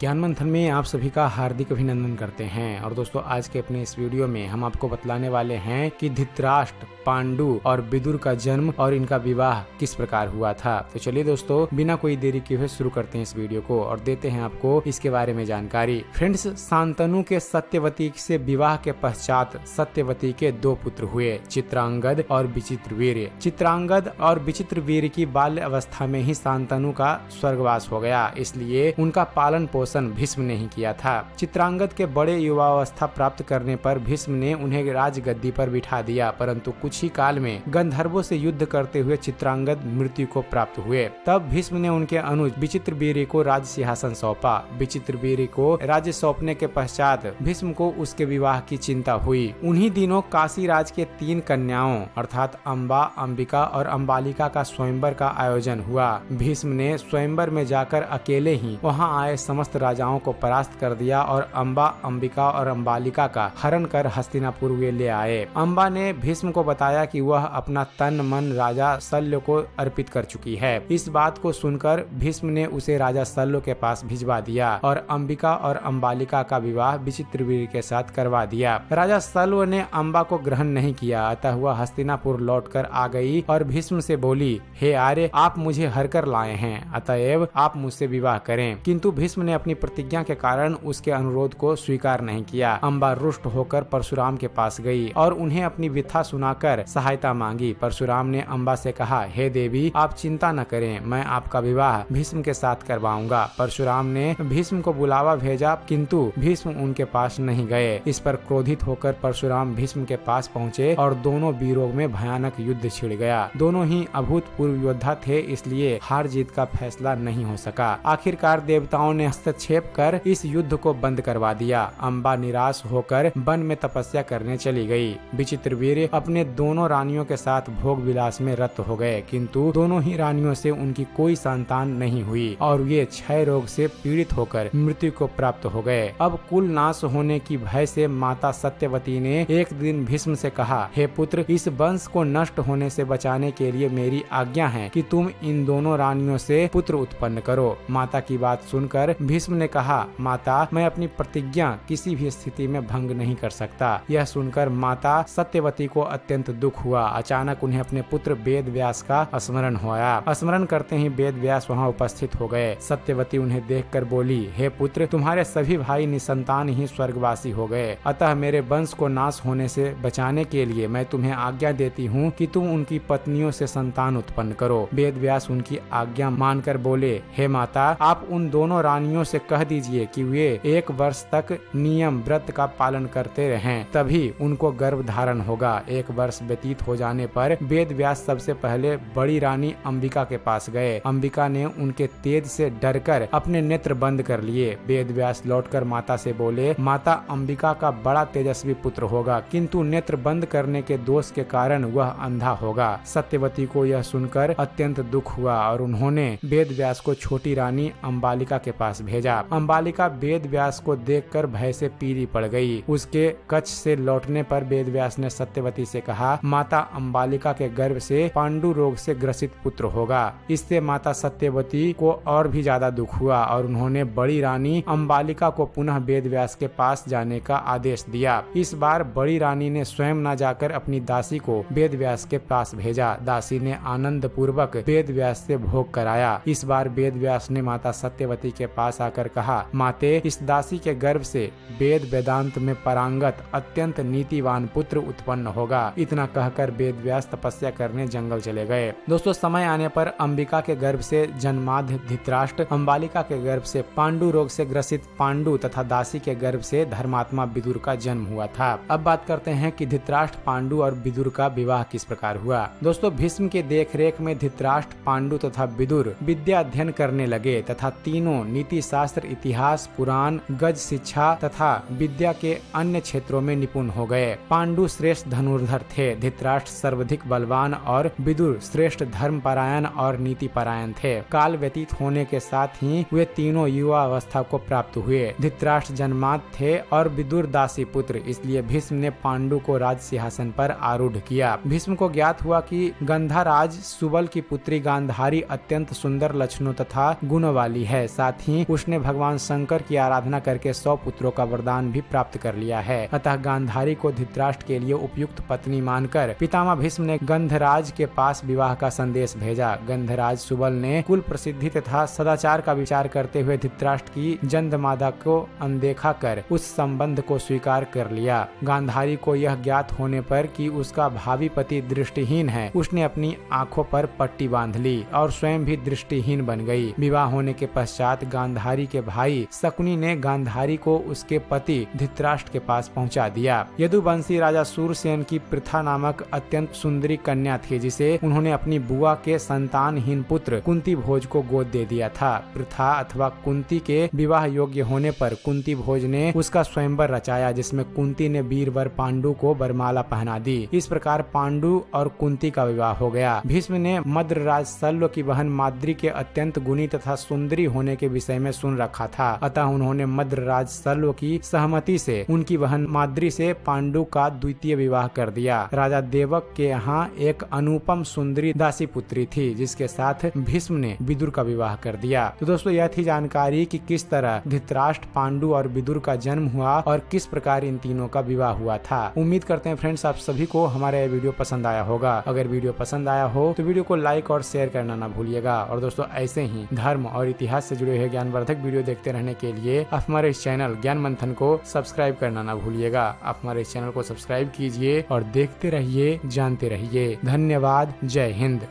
ज्ञान मंथन में आप सभी का हार्दिक अभिनंदन करते हैं। और दोस्तों, आज के अपने इस वीडियो में हम आपको बतलाने वाले हैं कि धृतराष्ट्र, पांडु और विदुर का जन्म और इनका विवाह किस प्रकार हुआ था। तो चलिए दोस्तों, बिना कोई देरी किए हुए शुरू करते हैं इस वीडियो को और देते हैं आपको इसके बारे में जानकारी। फ्रेंड्स, शांतनु के सत्यवती से विवाह के पश्चात सत्यवती के दो पुत्र हुए, चित्रांगद और विचित्रवीर्य। चित्रांगद और विचित्रवीर्य की बाल्य अवस्था में ही शांतनु का स्वर्गवास हो गया, इसलिए उनका पालन पोषण भीष्म ने ही किया था। चित्रांगद के बड़े युवावस्था प्राप्त करने पर भीष्म ने उन्हें राजगद्दी पर बिठा दिया, परंतु कुछ ही काल में गंधर्वों से युद्ध करते हुए चित्रांगद मृत्यु को प्राप्त हुए। तब भीष्म ने उनके अनुज विचित्रवीर्य को राज सिंहासन सौंपा। विचित्रवीर्य को राज्य सौंपने के पश्चात भीष्म को उसके विवाह की चिंता हुई। उन्हीं दिनों काशी राज के 3 कन्याओं अर्थात अम्बा, अंबिका और अम्बालिका का स्वयंवर का आयोजन हुआ। भीष्म ने स्वयंवर में जाकर अकेले ही वहां आए समस्त राजाओं को परास्त कर दिया और अम्बा, अंबिका और अम्बालिका का हरण कर हस्तिनापुर वे ले आए। अम्बा ने भीष्म को बताया कि वह अपना तन मन राजा शल्य को अर्पित कर चुकी है। इस बात को सुनकर भीष्म ने उसे राजा शल्य के पास भिजवा दिया और अंबिका और अम्बालिका का विवाह विचित्रवीर्य के साथ करवा दिया। राजा शल्य ने अम्बा को ग्रहण नहीं किया, अतः वह हस्तिनापुर लौटकर आ गई और भीष्म से बोली, हे आर्य, आप मुझे हर कर लाए हैं, अतएव आप मुझसे विवाह करें। किंतु भीष्म ने अपनी प्रतिज्ञा के कारण उसके अनुरोध को स्वीकार नहीं किया। अम्बा रुष्ट होकर परशुराम के पास गई और उन्हें अपनी व्यथा सुनाकर सहायता मांगी। परशुराम ने अम्बा से कहा, हे देवी, आप चिंता न करें, मैं आपका विवाह भीष्म के साथ करवाऊंगा। परशुराम ने भीष्म को बुलावा भेजा, किंतु भीष्म उनके पास नहीं गए। इस पर क्रोधित होकर परशुराम भीष्म के पास पहुँचे और दोनों वीरों में भयानक युद्ध छिड़ गया। दोनों ही अभूतपूर्व योद्धा थे, इसलिए हार जीत का फैसला नहीं हो सका। आखिरकार देवताओं ने हस्तक्षेप कर इस युद्ध को बंद करवा दिया। अम्बा निराश होकर वन में तपस्या करने चली गई। विचित्रवीर्य अपने दोनों रानियों के साथ भोग विलास में रत हो गए, किंतु दोनों ही रानियों से उनकी कोई संतान नहीं हुई और ये क्षय रोग से पीड़ित होकर मृत्यु को प्राप्त हो गए। अब कुल नाश होने की भय से माता सत्यवती ने एक दिन भीष्म से कहा, हे पुत्र, इस वंश को नष्ट होने से बचाने के लिए मेरी आज्ञा है कि तुम इन दोनों रानियों से पुत्र उत्पन्न करो। माता की बात सुनकर भीष्म ने कहा, माता, मैं अपनी प्रतिज्ञा किसी भी स्थिति में भंग नहीं कर सकता। यह सुनकर माता सत्यवती को अत्यंत दुख हुआ। अचानक उन्हें अपने पुत्र वेद व्यास का स्मरण हुआ। स्मरण करते ही वेद व्यास वहाँ उपस्थित हो गए। सत्यवती उन्हें देखकर बोली, हे पुत्र, तुम्हारे सभी भाई निसंतान ही स्वर्गवासी हो गए, अतः मेरे वंश को नाश होने से बचाने के लिए मैं तुम्हें आज्ञा देती हूँ कि तुम उनकी पत्नियों से संतान उत्पन्न करो। वेद व्यास उनकी आज्ञा मानकर बोले, हे माता, आप उन दोनों रानियों से कह दीजिए कि वे 1 वर्ष तक नियम व्रत का पालन करते रहें, तभी उनको गर्भ धारण होगा। 1 वर्ष व्यतीत हो जाने पर वेद व्यास सबसे पहले बड़ी रानी अंबिका के पास गए। अंबिका ने उनके तेज से डरकर अपने नेत्र बंद कर लिए। वेद व्यास लौटकर माता से बोले, माता, अंबिका का बड़ा तेजस्वी पुत्र होगा, किंतु नेत्र बंद करने के दोष के कारण वह अंधा होगा। सत्यवती को यह सुनकर अत्यंत दुख हुआ और उन्होंने वेद व्यास को छोटी रानी अंबालिका के पास भेजा। अंबालिका वेद व्यास को देखकर भय से पीली पड़ गई। उसके कच्छ से लौटने पर वेद व्यास ने सत्यवती से कहा, माता, अंबालिका के गर्भ से पांडु रोग से ग्रसित पुत्र होगा। इससे माता सत्यवती को और भी ज्यादा दुख हुआ और उन्होंने बड़ी रानी अंबालिका को पुनः वेद व्यास के पास जाने का आदेश दिया। इस बार बड़ी रानी ने स्वयं न जाकर अपनी दासी को वेद व्यास के पास भेजा। दासी ने आनंद पूर्वक वेद व्यास से भोग कराया। इस बार वेद व्यास ने माता सत्यवती के पास आकर कहा, माते, इस दासी के गर्भ से वेद वेदांत में पारंगत अत्यंत नीतिवान पुत्र उत्पन्न होगा। इतना कहकर वेद व्यास तपस्या करने जंगल चले गए। दोस्तों, समय आने पर अंबिका के गर्भ से जन्माद्य धृतराष्ट्र, अंबालिका के गर्भ से पांडु रोग से ग्रसित पांडु तथा दासी के गर्भ से धर्मात्मा विदुर का जन्म हुआ था। अब बात करते हैं कि धृतराष्ट्र, पांडु और विदुर का विवाह किस प्रकार हुआ। दोस्तों, भीष्म के देखरेख में धृतराष्ट्र, पांडु तथा विदुर विद्या अध्ययन करने लगे तथा तीनों नीति शास्त्र, इतिहास, पुराण, गज शिक्षा तथा विद्या के अन्य क्षेत्रों में निपुण हो गए। पांडु श्रेष्ठ धनुर्धर थे, धृतराष्ट्र सर्वाधिक बलवान और विदुर श्रेष्ठ धर्मपरायण और नीति परायण थे। काल व्यतीत होने के साथ ही वे तीनों युवा अवस्था को प्राप्त हुए। धृतराष्ट्र जन्मात थे और विदुर दासी पुत्र, इसलिए भीष्म ने पांडु को राज सिंहासन पर आरूढ़ किया। भीष्म को ज्ञात हुआ कि गंधाराज सुबल की पुत्री गांधारी अत्यंत सुंदर लक्षणों तथा गुण वाली है। साथ ही उसने ने भगवान शंकर की आराधना करके 100 पुत्रों का वरदान भी प्राप्त कर लिया है। अतः गांधारी को धृतराष्ट्र के लिए उपयुक्त पत्नी मानकर पितामह भीष्म ने गंधराज के पास विवाह का संदेश भेजा। गंधराज सुबल ने कुल प्रसिद्धि तथा सदाचार का विचार करते हुए धृतराष्ट्र की जन्ममादा को अनदेखा कर उस संबंध को स्वीकार कर लिया। गांधारी को यह ज्ञात होने पर कि उसका भावी पति दृष्टिहीन है, उसने अपनी आंखों पर पट्टी बांध ली और स्वयं भी दृष्टिहीन बन गई। विवाह होने के पश्चात गांधारी के भाई शकुनी ने गांधारी को उसके पति धृतराष्ट्र के पास पहुंचा दिया। यदुवंशी राजा सूरसेन की पृथा नामक अत्यंत सुंदरी कन्या थी, जिसे उन्होंने अपनी बुआ के संतानहीन पुत्र कुंती भोज को गोद दे दिया था। पृथा अथवा कुंती के विवाह योग्य होने पर कुंती भोज ने उसका स्वयंवर रचाया, जिसमें कुंती ने वीरवर पांडु को वरमाला पहना दी। इस प्रकार पांडु और कुंती का विवाह हो गया। भीष्म ने मद्रराज शल्य की बहन माद्री के अत्यंत गुणी तथा सुंदरी होने के विषय में सुन रखा था, अतः उन्होंने मद्रराज शल्य की सहमति से उनकी बहन माद्री से पांडु का द्वितीय विवाह कर दिया। राजा देवक के यहाँ एक अनुपम सुंदरी दासी पुत्री थी, जिसके साथ भीष्म ने विदुर का विवाह कर दिया। तो दोस्तों यह थी जानकारी कि किस तरह धृतराष्ट्र, पांडु और विदुर का जन्म हुआ और किस प्रकार इन तीनों का विवाह हुआ था। उम्मीद करते हैं फ्रेंड्स आप सभी को हमारा यह वीडियो पसंद आया होगा। अगर वीडियो पसंद आया हो तो वीडियो को लाइक और शेयर करना ना भूलिएगा। और दोस्तों ऐसे ही धर्म और इतिहास से जुड़े हुए ज्ञानवर्धक वीडियो देखते रहने के लिए आप हमारे इस चैनल ज्ञान मंथन को सब्सक्राइब करना ना भूलिएगा। आप हमारे इस चैनल को सब्सक्राइब कीजिए और देखते रहिए, जानते रहिए। धन्यवाद। जय हिंद।